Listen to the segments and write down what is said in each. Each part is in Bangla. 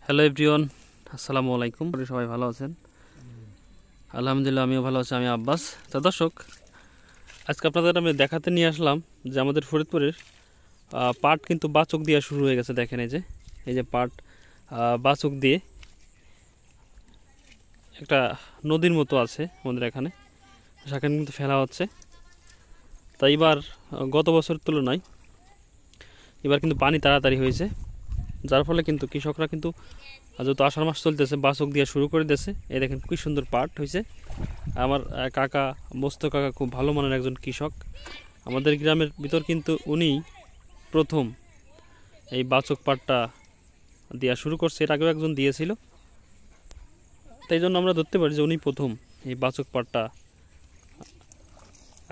হ্যালো এভরিওয়ান, আসসালামু আলাইকুম। সবাই ভালো আছেন? আলহামদুলিল্লাহ, আমিও ভালো আছি। আমি আব্বাস। তো দর্শক, আজকে আপনাদের আমি দেখাতে নিয়ে আসলাম যে আমাদের ফরিদপুরের পাট কিন্তু বাচক দেওয়া শুরু হয়ে গেছে। দেখেন এই যে পাট বাচক দিয়ে একটা নদীর মতো আছে আমাদের এখানে, সেখানে কিন্তু ফেলা হচ্ছে। তাই এবার গত বছরের তুলনায় এবার কিন্তু পানি তাড়াতাড়ি হয়েছে, যার ফলে কিন্তু কৃষকরা কিন্তু যেহেতু আষাঢ় মাস চলতেছে বাচক দিয়ে শুরু করে দিয়েছে। এই দেখেন কি সুন্দর পাট হয়েছে। আমার কাকা মস্ত কাকা খুব ভালো মানের একজন কৃষক। আমাদের গ্রামের ভিতর কিন্তু উনি প্রথম এই বাচক পাটটা দেওয়া শুরু করছে। এর আগেও একজন দিয়েছিল, তাই জন্য আমরা ধরতে পারি যে উনি প্রথম এই বাচক পাটটা।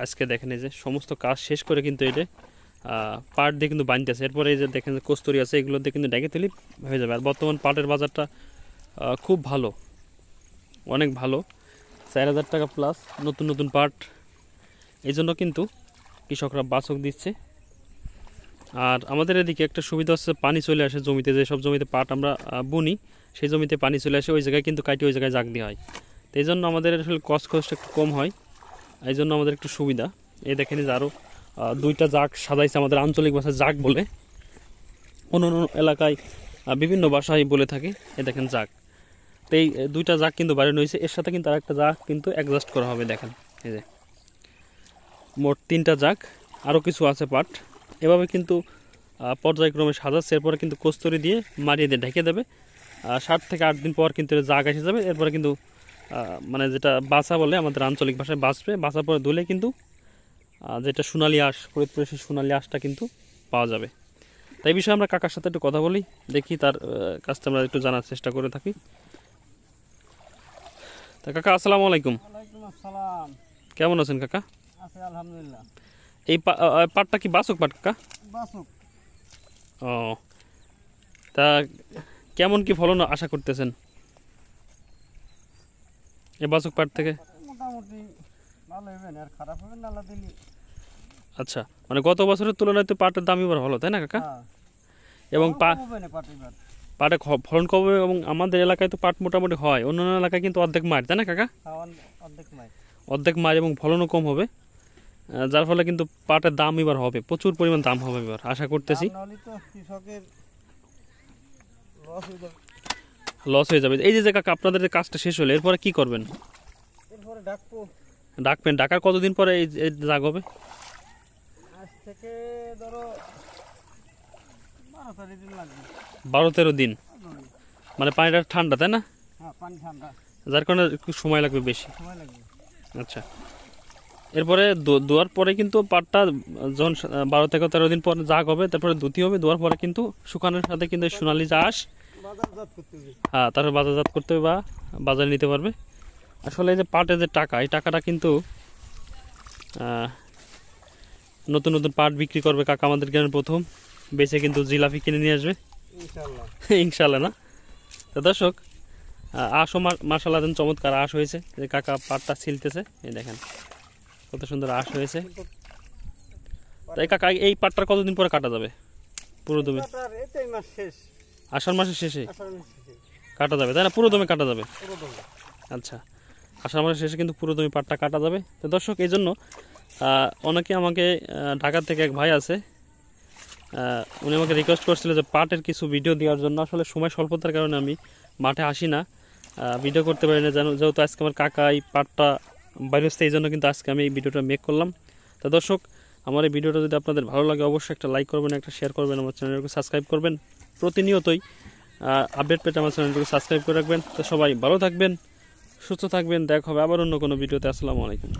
আজকে দেখেন এই যে সমস্ত কাজ শেষ করে কিন্তু এটা পাট দিয়ে কিন্তু বানতেছে। এরপরে এই যে দেখেন কস্তুরি আছে, এগুলো দিয়ে কিন্তু ডেকে তুলি হয়ে যাবে। আর বর্তমান পাটের বাজারটা খুব ভালো, অনেক ভালো, 4000 টাকা প্লাস নতুন নতুন পাট। এই জন্য কিন্তু কৃষকরা বাচক দিচ্ছে। আর আমাদের এদিকে একটা সুবিধা হচ্ছে, পানি চলে আসে জমিতে। যেসব জমিতে পাট আমরা বুনি সেই জমিতে পানি চলে আসে, ওই জায়গায় কিন্তু কাটি ওই জায়গায় জাগ দেওয়া হয়। তো এই জন্য আমাদের আসলে কষ্ট একটু কম হয়, এই জন্য আমাদের একটু সুবিধা। এই দেখেন যে আরও 2টা জাগ সাজাইছে, আমাদের আঞ্চলিক ভাষায় জাগ বলে, অন্য অন্য এলাকায় বিভিন্ন ভাষায় বলে থাকে। এই দেখেন জাগ। তো এই 2টা জাগ কিন্তু বাড়ানো হয়েছে, এর সাথে কিন্তু আরেকটা জাগ কিন্তু অ্যাডজাস্ট করা হবে। দেখেন এই যে মোট 3টা জাগ, আরও কিছু আছে পাট। এভাবে কিন্তু পর্যায়ক্রমে সাজাচ্ছে। এরপরে কিন্তু কস্তুরি দিয়ে মারিয়ে দিয়ে ঢেকে দেবে। 7 থেকে 8 দিন পর কিন্তু জাগ এসে যাবে। এরপরে কিন্তু মানে যেটা বাছা বলে আমাদের আঞ্চলিক ভাষায় বাছবে, বাছার পরে ধুলে কিন্তু যেটা সোনালি আঁশ, ফরিদপুরের সেই সোনালি আঁশটা কিন্তু পাওয়া যাবে। তাই বিষয়ে আমরা কাকার সাথে একটু কথা বলি, দেখি তার কাজটা আমরা একটু জানার চেষ্টা করে থাকি। তা কাকা, আসসালামু আলাইকুম। আসসালাম। কেমন আছেন কাকা? আছি আলহামদুলিল্লাহ। এই পাটটা কি বাচক পাট কাকা? বাচক। ও, তা কেমন কি ফলন আশা করতেছেন এই বাচক পাট থেকে? মোটামুটি ভালো হবে না, আর খারাপ হবে না আল্লাহ দিলি। আচ্ছা, মানে গত বছরের তুলনায় তো পাটের দাম এবার ভালো, তাই না কাকা? এবং পাটে ফলন কম হবে। এবং আমাদের এলাকায় তো পাট মোটামুটি হয়, অন্যান্য এলাকায় কিন্তু অর্ধেক মার, তাই না কাকা? অর্ধেক মার এবং ফলনও কম হবে, যার ফলে কিন্তু পাটের দাম এবার হবে, প্রচুর পরিমাণ দাম হবে এবার আশা করতেছি। লস হয়ে যাবে। এই যে কাকা, আপনাদের কাজটা শেষ হলে এরপরে কি করবেন? ডাকবেন? ডাকার কতদিন পরে এই জাগ হবে? আজ থেকে ধরো 12-13 দিন। মানে পানিটা ঠান্ডা, তাই না? পানি ঠান্ডা, যার কারণে একটু সময় লাগবে বেশি। আচ্ছা, এরপরে দোয়ার পরে কিন্তু পাটটা যখন 12 থেকে 13 দিন পর জাগ হবে, তারপরে দুতি হবে। দোয়ার পরে কিন্তু শুকানোর সাথে কিন্তু সোনালি যে আঁশ, হ্যাঁ, তারপর বাজারজাত করতে হবে বা বাজারে নিতে পারবে। আসলে এই যে পাটের যে টাকা, এই টাকাটা কিন্তু নতুন নতুন পাট বিক্রি করবে কাকা আমাদের গ্রামের প্রথম, বেচে কিন্তু জিলাপি কিনে নিয়ে আসবে ইনশাল্লাহ। না তো দর্শক, আঁশও মাশাআল্লাহ চমৎকার আঁশ হয়েছে। যে কাকা পাটটা ছিলতেছে, এই দেখেন কত সুন্দর আঁশ হয়েছে। তাই কাকা, এই পাটটার কতদিন পরে কাটা যাবে পুরো দমে? আষাঢ় মাসের শেষে কাটা যাবে, তাই না? পুরো দমে কাটা যাবে। আচ্ছা, আষাঢ় মাসের শেষে কিন্তু পুরো দমে পাটটা কাটা যাবে। তো দর্শক, এই জন্য অনেকে আমাকে ঢাকা থেকে এক ভাই আছে, উনি আমাকে রিকোয়েস্ট করছিল যে পাটের কিছু ভিডিও দেওয়ার জন্য। আসলে সময় স্বল্পতার কারণে আমি মাঠে আসি না, ভিডিও করতে পারি না। যেহেতু আজকে আমার কাকা এই পাটটা বাইরে হচ্ছে, এই জন্য কিন্তু আজকে আমি এই ভিডিওটা মেক করলাম। তো দর্শক, আমার এই ভিডিওটা যদি আপনাদের ভালো লাগে অবশ্যই একটা লাইক করবেন, একটা শেয়ার করবেন, আমার চ্যানেলকে সাবস্ক্রাইব করবেন। প্রতিনিয়তই আপডেট পেতে আমার চ্যানেলটাকে সাবস্ক্রাইব করে রাখবেন। তো সবাই ভালো থাকবেন, সুস্থ থাকবেন, দেখা হবে আবার অন্য কোনো ভিডিওতে। আসসালামু আলাইকুম।